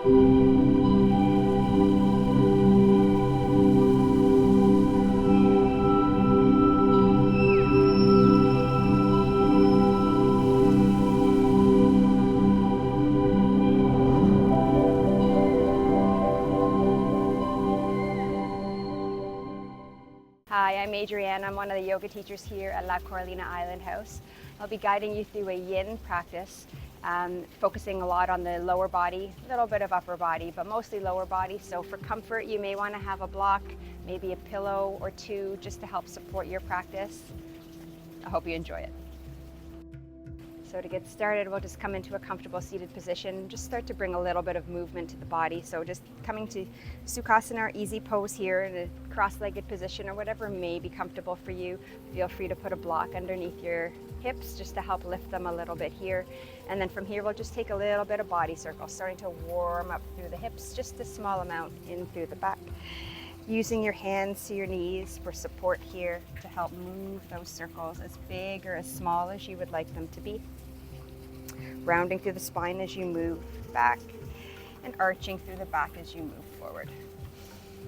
Hi, I'm Adrianne. I'm one of the yoga teachers here at La Coralina Island House. I'll be guiding you through a yin practice, focusing a lot on the lower body, a little bit of upper body, but mostly lower body. So for comfort, you may want to have a block, maybe a pillow or two, just to help support your practice. I hope you enjoy it. So to get started, we'll just come into a comfortable seated position. Just start to bring a little bit of movement to the body. So just coming to Sukhasana, or easy pose here in a cross-legged position or whatever may be comfortable for you. Feel free to put a block underneath your hips just to help lift them a little bit here. And then from here, we'll just take a little bit of body circle, starting to warm up through the hips, just a small amount in through the back. Using your hands to your knees for support here to help move those circles as big or as small as you would like them to be. Rounding through the spine as you move back and arching through the back as you move forward.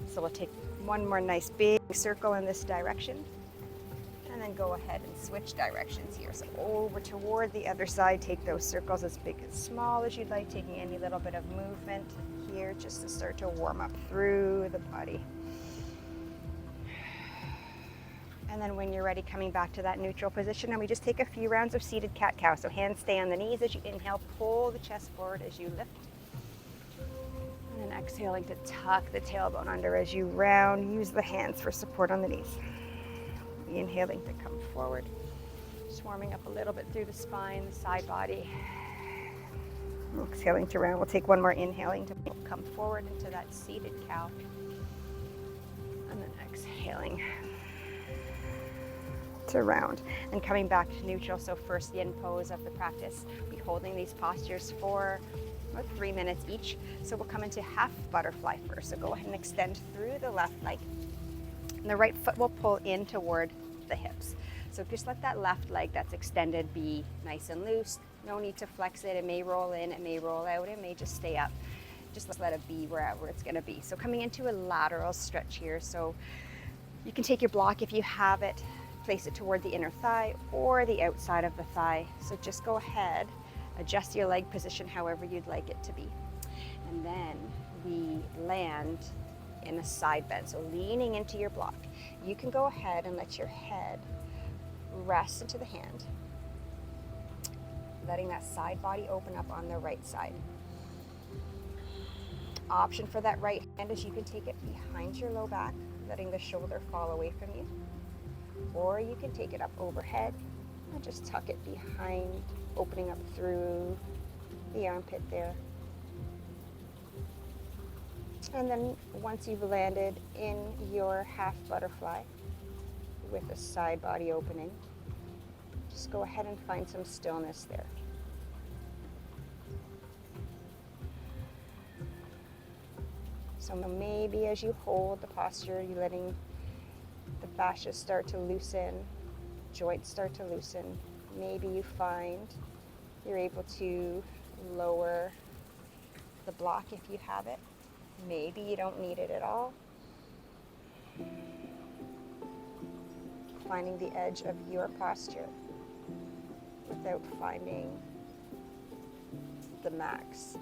So we'll take one more nice big circle in this direction and then go ahead and switch directions here. So over toward the other side, take those circles as big as small as you'd like, taking any little bit of movement here just to start to warm up through the body. And then when you're ready, coming back to that neutral position, and we just take a few rounds of seated cat-cow. So hands stay on the knees as you inhale, pull the chest forward as you lift. And then exhaling to tuck the tailbone under as you round. Use the hands for support on the knees. Inhaling to come forward. Just warming up a little bit through the spine, the side body. Exhaling to round. We'll take one more inhaling to come forward into that seated cow. And then exhaling to round and coming back to neutral. So first yin pose of the practice. We'll be holding these postures for about 3 minutes each. So we'll come into half butterfly first. So go ahead and extend through the left leg. And the right foot will pull in toward the hips. So just let that left leg that's extended be nice and loose. No need to flex it. It may roll in, it may roll out, it may just stay up. Just let it be wherever it's going to be. So coming into a lateral stretch here. So you can take your block if you have it, place it toward the inner thigh or the outside of the thigh. So just go ahead, adjust your leg position however you'd like it to be. And then we land in a side bend, so leaning into your block. You can go ahead and let your head rest into the hand, letting that side body open up on the right side. Option for that right hand is you can take it behind your low back, letting the shoulder fall away from you. Or you can take it up overhead and just tuck it behind, opening up through the armpit there. And then once you've landed in your half butterfly with a side body opening, just go ahead and find some stillness there. So maybe as you hold the posture, you're letting the fascia start to loosen, joints start to loosen. Maybe you find you're able to lower the block if you have it. Maybe you don't need it at all. Finding the edge of your posture without finding the max.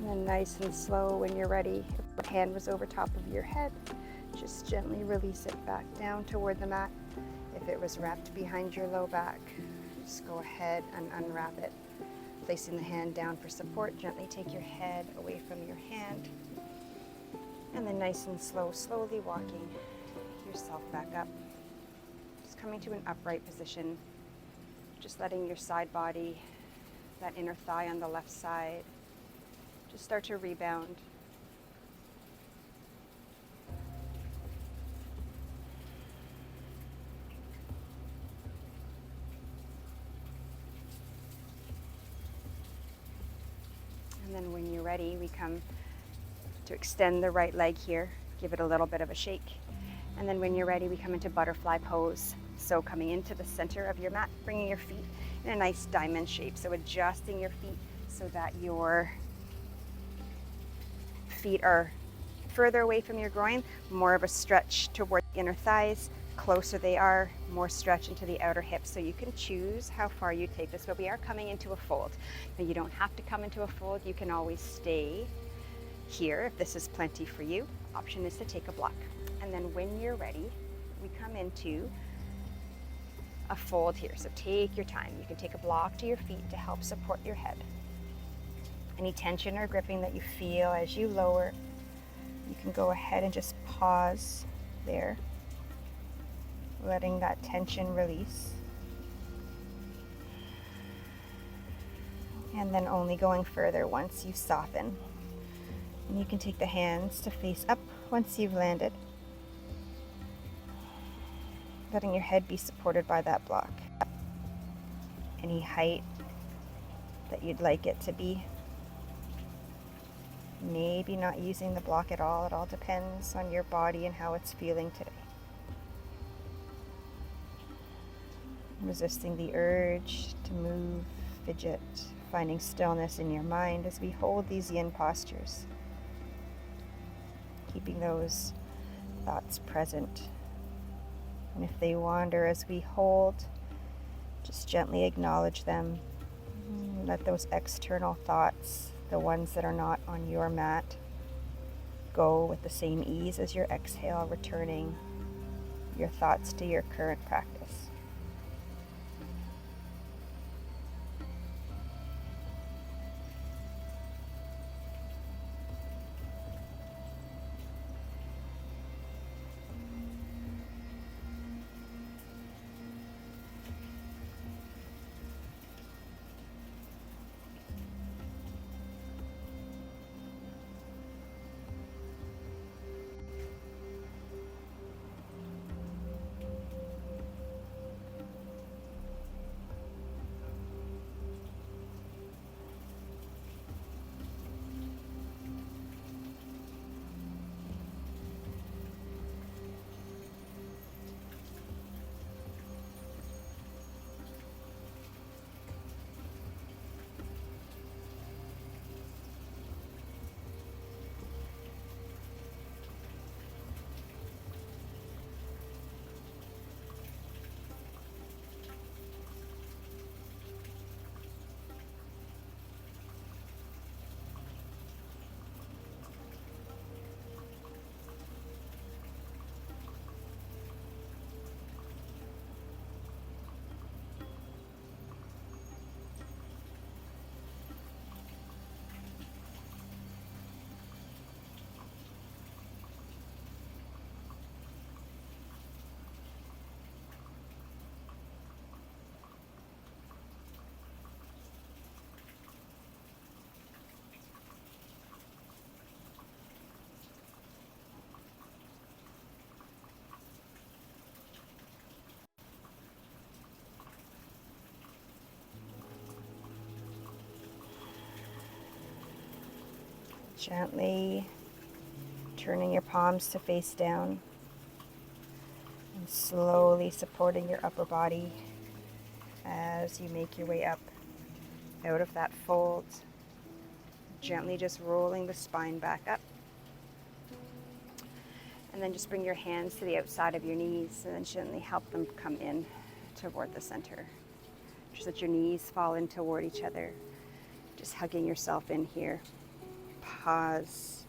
And then nice and slow when you're ready, if the hand was over top of your head, just gently release it back down toward the mat. If it was wrapped behind your low back, just go ahead and unwrap it. Placing the hand down for support, gently take your head away from your hand. And then nice and slow, slowly walking yourself back up. Just coming to an upright position. Just letting your side body, that inner thigh on the left side, just start to rebound. And then when you're ready, we come to extend the right leg here, give it a little bit of a shake. And then when you're ready, we come into butterfly pose. So coming into the center of your mat, bringing your feet in a nice diamond shape. So adjusting your feet so that your feet are further away from your groin, more of a stretch toward the inner thighs. Closer they are, more stretch into the outer hips. So you can choose how far you take this, but we are coming into a fold. Now you don't have to come into a fold. You can always stay here if this is plenty for you. Option is to take a block. And then when you're ready, we come into a fold here. So take your time. You can take a block to your feet to help support your head. Any tension or gripping that you feel as you lower, you can go ahead and just pause there, letting that tension release. And then only going further once you soften. And you can take the hands to face up once you've landed, letting your head be supported by that block. Any height that you'd like it to be. Maybe not using the block at all. It all depends on your body and how it's feeling today. Resisting the urge to move, fidget, finding stillness in your mind as we hold these yin postures. Keeping those thoughts present. And if they wander as we hold, just gently acknowledge them. Let those external thoughts, the ones that are not on your mat, go with the same ease as your exhale, returning your thoughts to your current practice. Gently turning your palms to face down and slowly supporting your upper body as you make your way up out of that fold. Gently just rolling the spine back up. And then just bring your hands to the outside of your knees and then gently help them come in toward the center. Just let your knees fall in toward each other. Just hugging yourself in here. pause.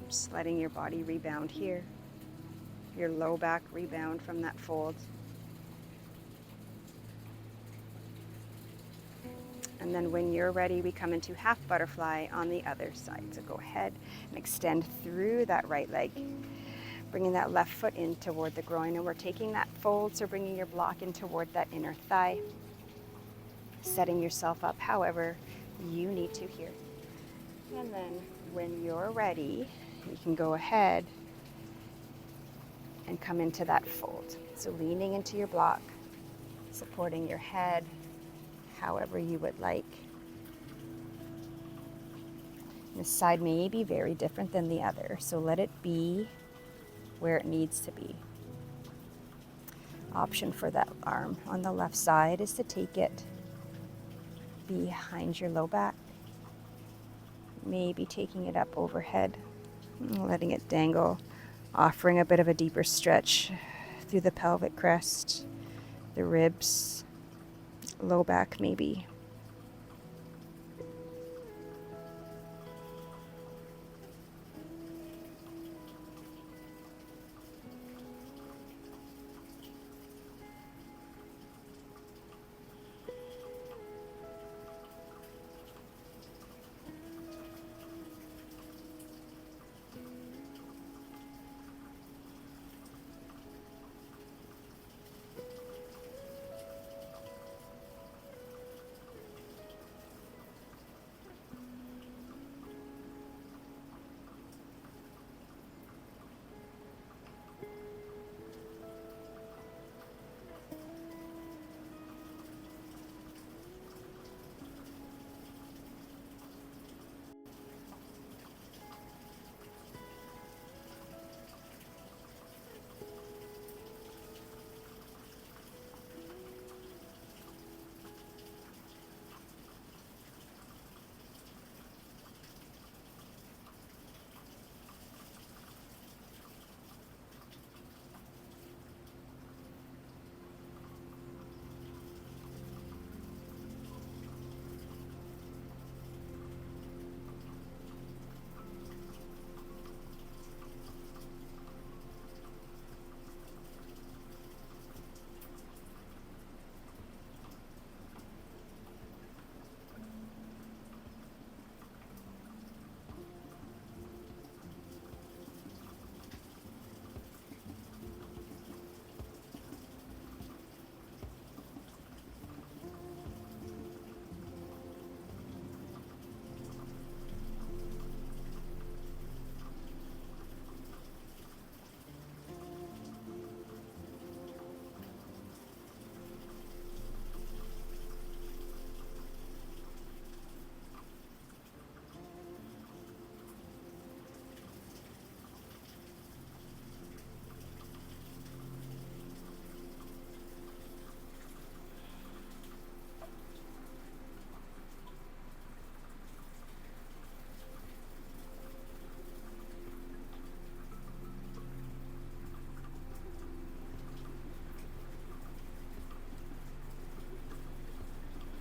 Just letting your body rebound here. Your low back rebound from that fold. And then when you're ready, we come into half butterfly on the other side. So go ahead and extend through that right leg, bringing that left foot in toward the groin. And we're taking that fold, so bringing your block in toward that inner thigh, setting yourself up however you need to here. And then when you're ready, you can go ahead and come into that fold. So leaning into your block, supporting your head however you would like. This side may be very different than the other, so let it be where it needs to be. Option for that arm on the left side is to take it behind your low back, maybe taking it up overhead, letting it dangle, offering a bit of a deeper stretch through the pelvic crest, the ribs, low back maybe.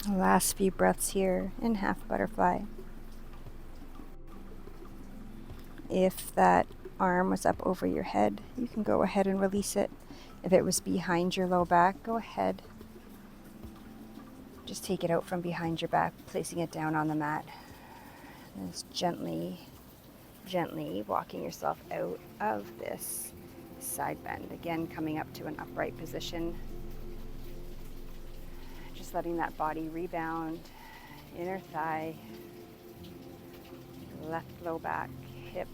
Last few breaths here in half butterfly. If that arm was up over your head, you can go ahead and release it. If it was behind your low back, go ahead. Just take it out from behind your back, placing it down on the mat. And just gently walking yourself out of this side bend. Again, coming up to an upright position. Just letting that body rebound, inner thigh, left low back, hip,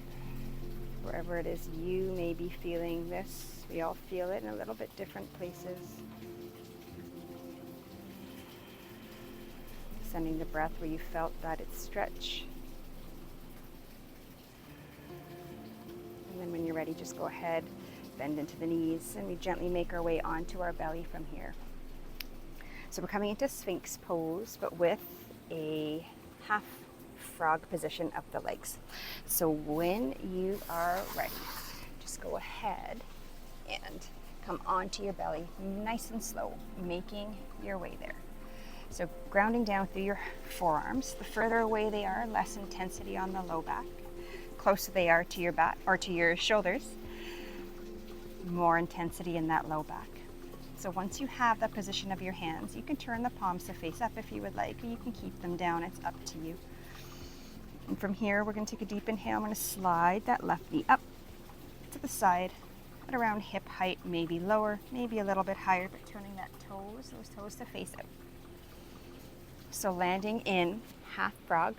wherever it is you may be feeling this. We all feel it in a little bit different places. Sending the breath where you felt that it stretch. And then when you're ready, just go ahead, bend into the knees, and we gently make our way onto our belly from here. So we're coming into Sphinx pose, but with a half frog position up the legs. So when you are ready, just go ahead and come onto your belly, nice and slow, making your way there. So grounding down through your forearms. The further away they are, less intensity on the low back. Closer they are to your back or to your shoulders, more intensity in that low back. So once you have the position of your hands, you can turn the palms to face up if you would like, or you can keep them down. It's up to you. And from here, we're going to take a deep inhale. I'm going to slide that left knee up to the side at around hip height, maybe lower, maybe a little bit higher, but turning those toes to face out. So landing in half frog.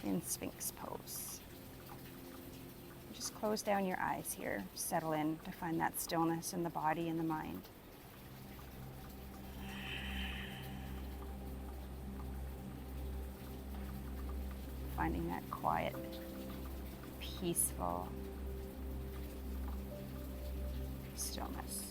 In Sphinx pose. Just close down your eyes here. Settle in to find that stillness in the body and the mind. Finding that quiet, peaceful stillness.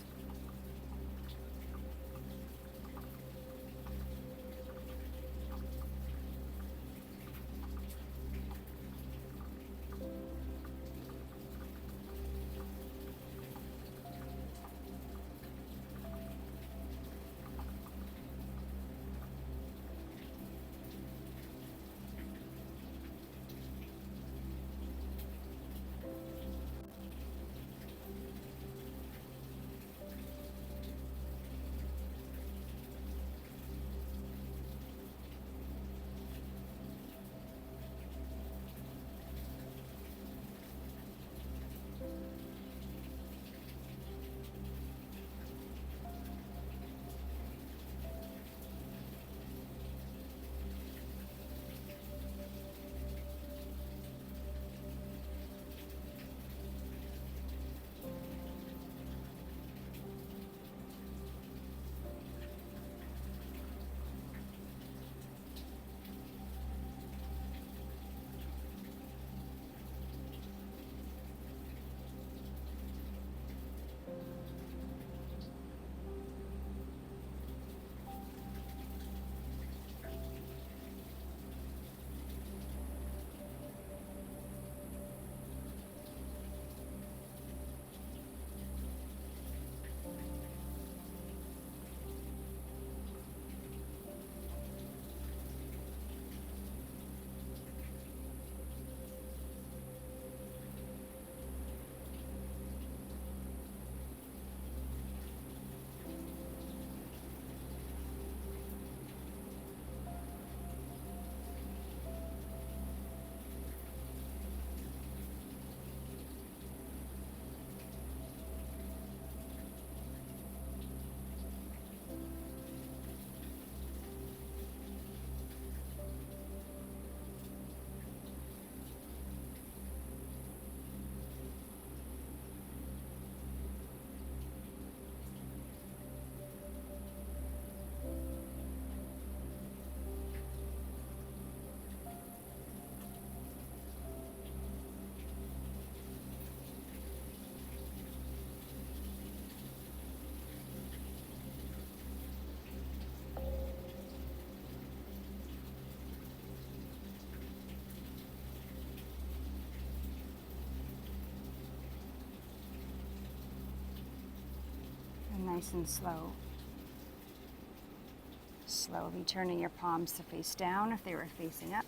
Nice and slow. Slowly turning your palms to face down if they were facing up.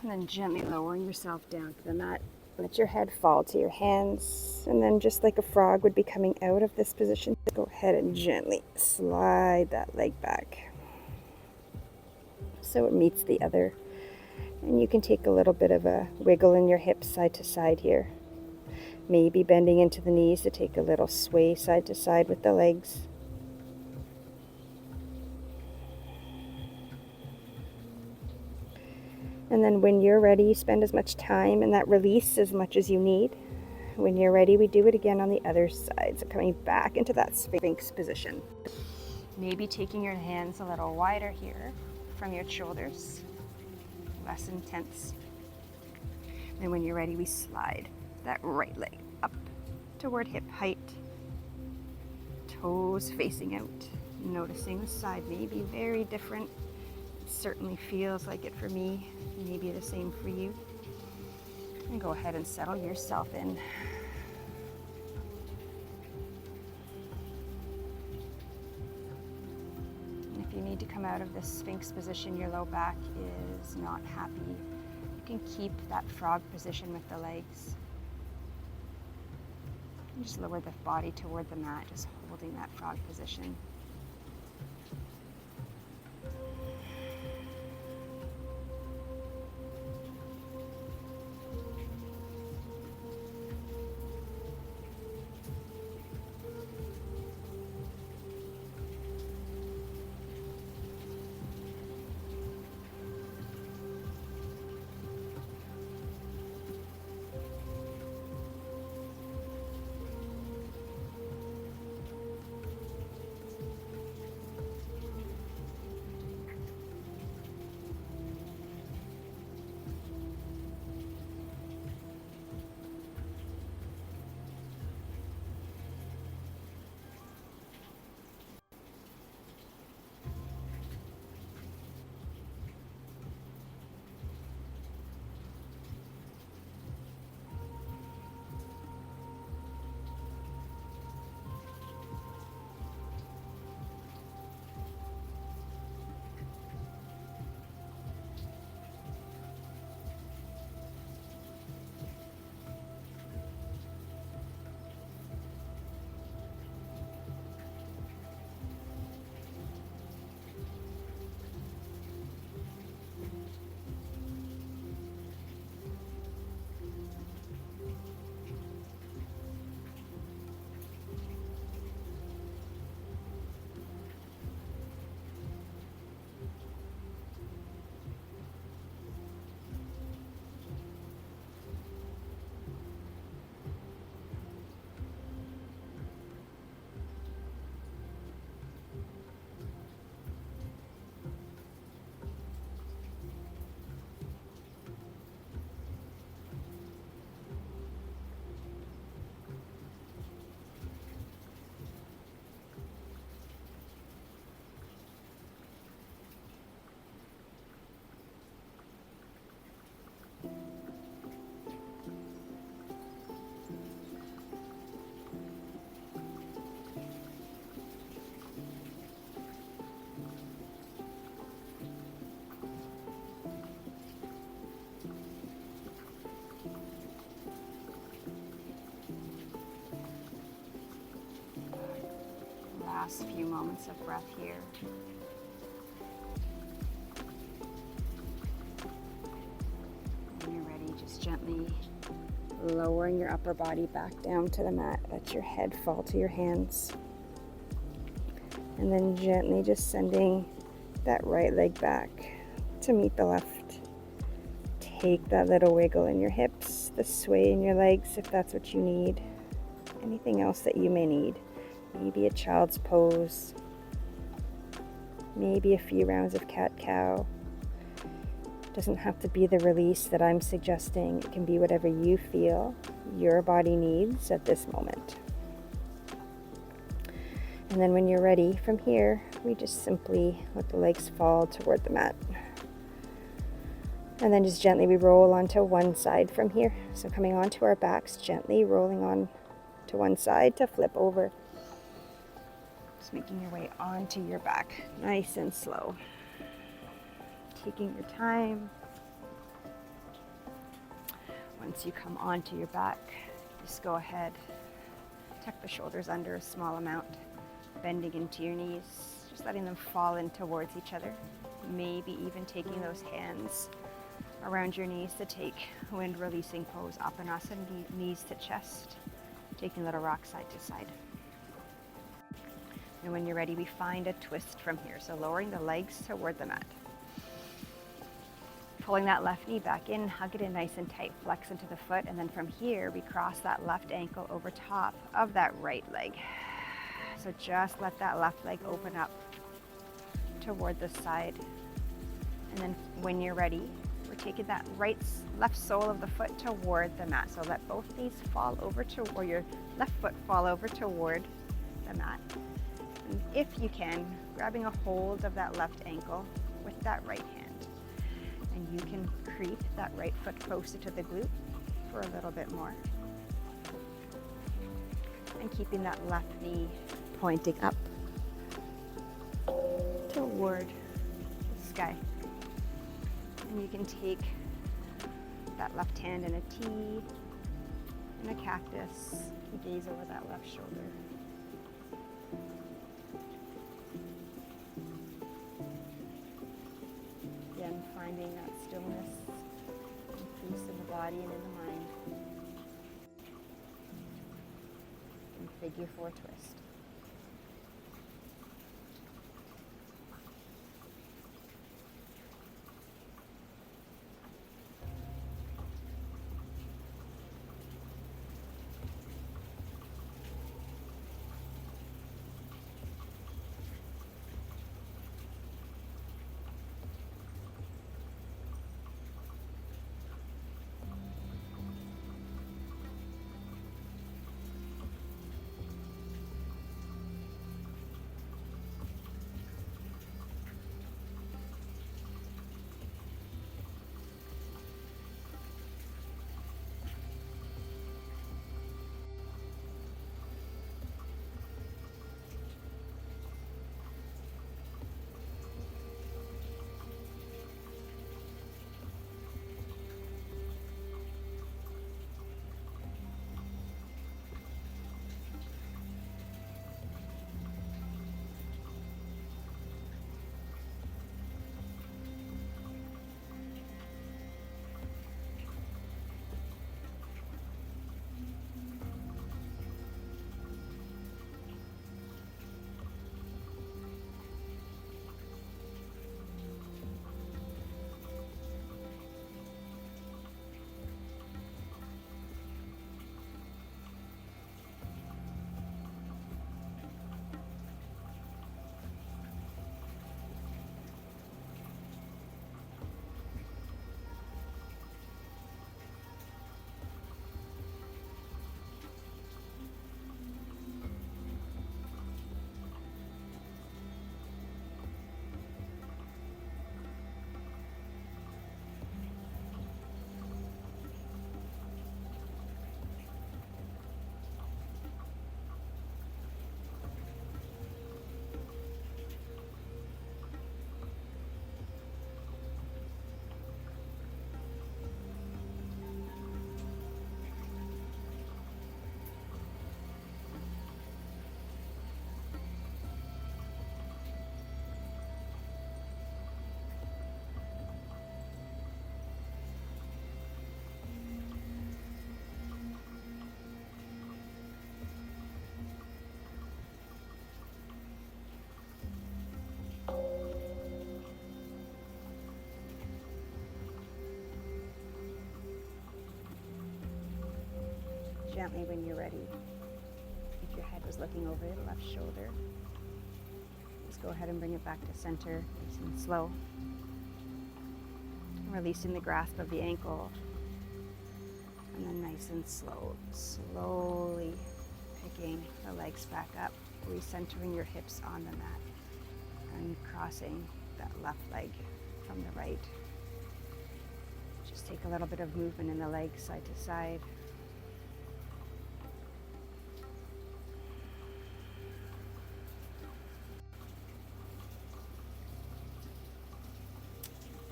And then gently lowering yourself down to the mat. Let your head fall to your hands. And then just like a frog would be coming out of this position, go ahead and gently slide that leg back so it meets the other. And you can take a little bit of a wiggle in your hips side to side here. Maybe bending into the knees to take a little sway side to side with the legs. And then when you're ready, you spend as much time in that release as much as you need. When you're ready, we do it again on the other side. So coming back into that Sphinx position. Maybe taking your hands a little wider here from your shoulders. Less intense. And when you're ready, we slide that right leg up toward hip height, toes facing out, noticing the side may be very different. It certainly feels like it for me, maybe the same for you. And go ahead and settle yourself in. If you need to come out of this Sphinx position, your low back is not happy, you can keep that frog position with the legs. And just lower the body toward the mat, just holding that frog position. Last few moments of breath here. When you're ready, just gently lowering your upper body back down to the mat. Let your head fall to your hands. And then gently just sending that right leg back to meet the left. Take that little wiggle in your hips, the sway in your legs if that's what you need. Anything else that you may need. Maybe a child's pose. Maybe a few rounds of cat-cow. Doesn't have to be the release that I'm suggesting. It can be whatever you feel your body needs at this moment. And then when you're ready, from here, we just simply let the legs fall toward the mat. And then just gently we roll onto one side from here. So coming onto our backs, gently rolling on to one side to flip over. Just making your way onto your back, nice and slow. Taking your time. Once you come onto your back, just go ahead, tuck the shoulders under a small amount, bending into your knees, just letting them fall in towards each other. Maybe even taking those hands around your knees to take wind releasing pose, Apanasana, knees to chest, taking a little rock side to side. And when you're ready, we find a twist from here. So lowering the legs toward the mat. Pulling that left knee back in, hug it in nice and tight, flex into the foot, and then from here, we cross that left ankle over top of that right leg. So just let that left leg open up toward the side. And then when you're ready, we're taking that left sole of the foot toward the mat. So let both knees fall over or your left foot fall over toward the mat. And if you can, grabbing a hold of that left ankle with that right hand. And you can creep that right foot closer to the glute for a little bit more. And keeping that left knee pointing up toward toward the sky. And you can take that left hand in a T, in a cactus, and gaze over that left shoulder. Again, finding that stillness and peace in the body and in the mind. And figure 4 twist. Gently when you're ready. If your head was looking over the left shoulder, just go ahead and bring it back to center, nice and slow. Releasing the grasp of the ankle. And then nice and slow, slowly picking the legs back up, recentering your hips on the mat, and crossing that left leg from the right. Just take a little bit of movement in the legs side to side.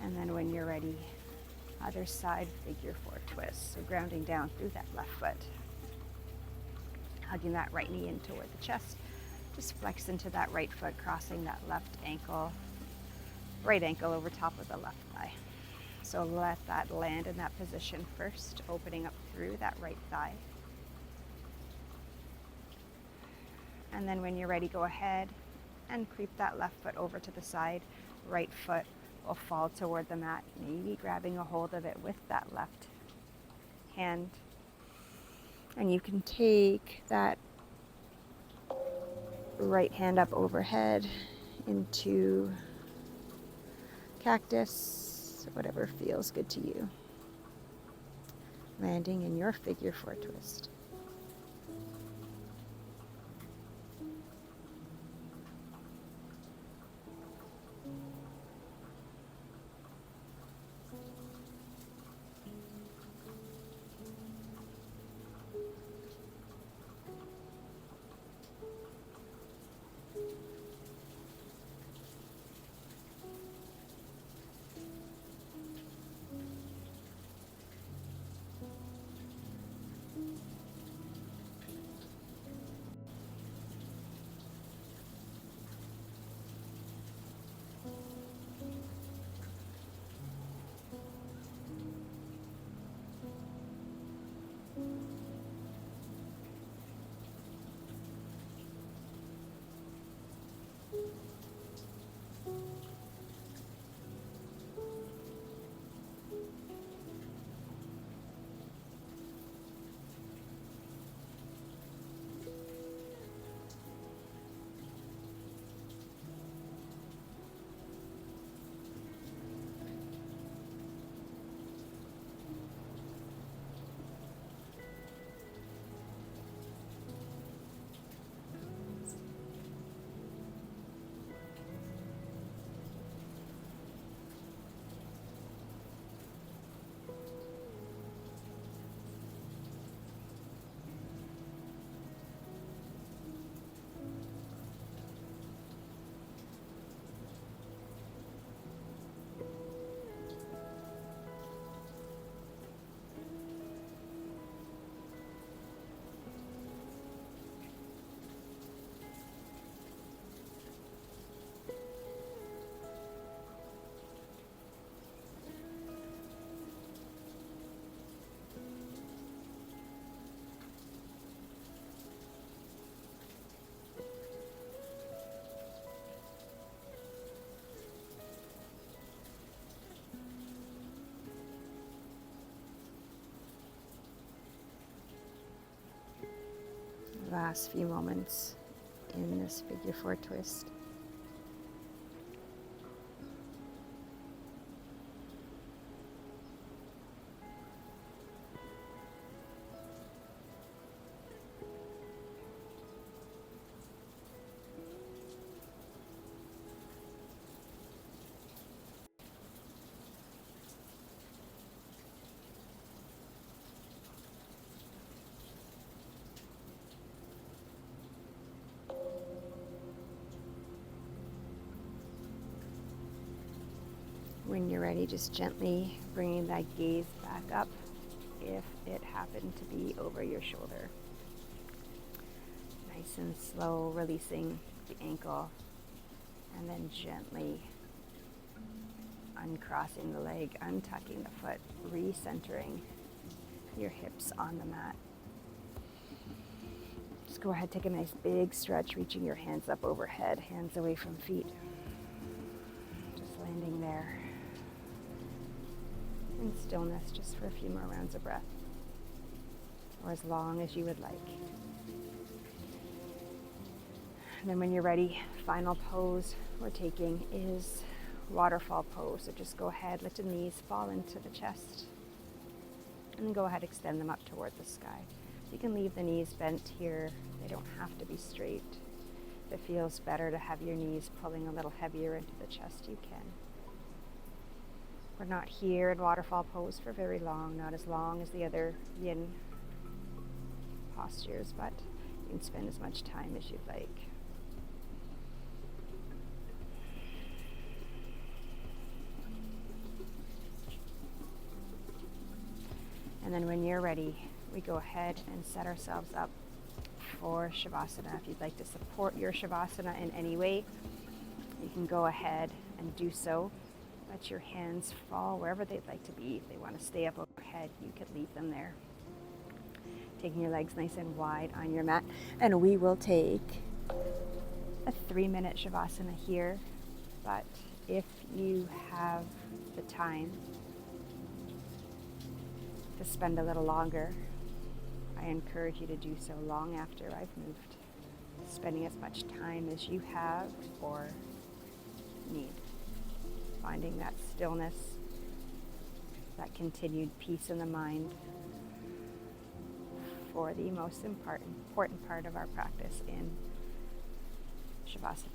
And then when you're ready, other side figure 4 twist. So grounding down through that left foot. Hugging that right knee in toward the chest. Just flex into that right foot, crossing that left ankle, right ankle over top of the left thigh. So let that land in that position first, opening up through that right thigh. And then when you're ready, go ahead and creep that left foot over to the side. Right foot will fall toward the mat, maybe grabbing a hold of it with that left hand. And you can take that right hand up overhead into cactus, whatever feels good to you. Landing in your figure 4 twist. last few moments in this figure four twist. When you're ready, just gently bringing that gaze back up if it happened to be over your shoulder. Nice and slow, releasing the ankle, and then gently uncrossing the leg, untucking the foot, recentering your hips on the mat. Just go ahead, take a nice big stretch, reaching your hands up overhead, hands away from feet. Just landing there in stillness just for a few more rounds of breath, or as long as you would like. And then when you're ready, final pose we're taking is waterfall pose. So just go ahead, let the knees fall into the chest, and then go ahead, extend them up toward the sky. You can leave the knees bent here. They don't have to be straight. If it feels better to have your knees pulling a little heavier into the chest, you can. We're not here in waterfall pose for very long, not as long as the other yin postures, but you can spend as much time as you'd like. And then when you're ready, we go ahead and set ourselves up for Shavasana. If you'd like to support your Shavasana in any way, you can go ahead and do so. Let your hands fall wherever they'd like to be. If they want to stay up overhead, you could leave them there. Taking your legs nice and wide on your mat. And we will take a 3-minute Shavasana here. But if you have the time to spend a little longer, I encourage you to do so long after I've moved, spending as much time as you have or need. Finding that stillness, that continued peace in the mind for the most important part of our practice in Shavasana.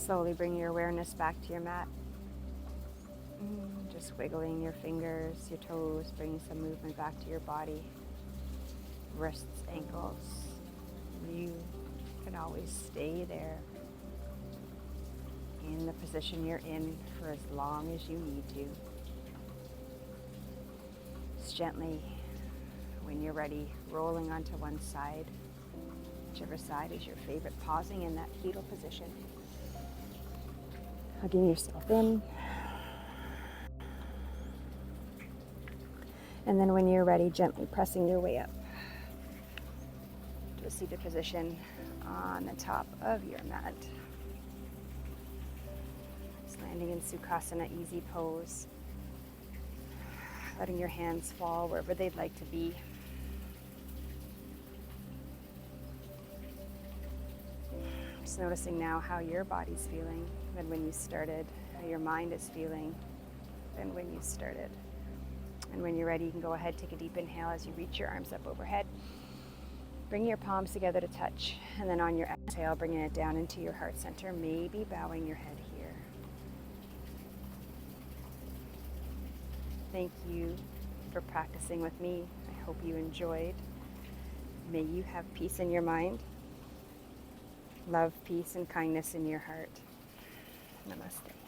Slowly bring your awareness back to your mat. Just wiggling your fingers, your toes, bringing some movement back to your body. Wrists, ankles. You can always stay there in the position you're in for as long as you need to. Just gently, when you're ready, rolling onto one side, whichever side is your favorite, pausing in that fetal position. Hugging yourself in. And then when you're ready, gently pressing your way up to a seated position on the top of your mat. Just landing in Sukhasana, easy pose. Letting your hands fall wherever they'd like to be. Just noticing now how your body's feeling than when you started, how your mind is feeling than when you started. And when you're ready, you can go ahead, take a deep inhale as you reach your arms up overhead. Bring your palms together to touch, and then on your exhale, bringing it down into your heart center, maybe bowing your head here. Thank you for practicing with me. I hope you enjoyed. May you have peace in your mind, love, peace, and kindness in your heart. Namaste.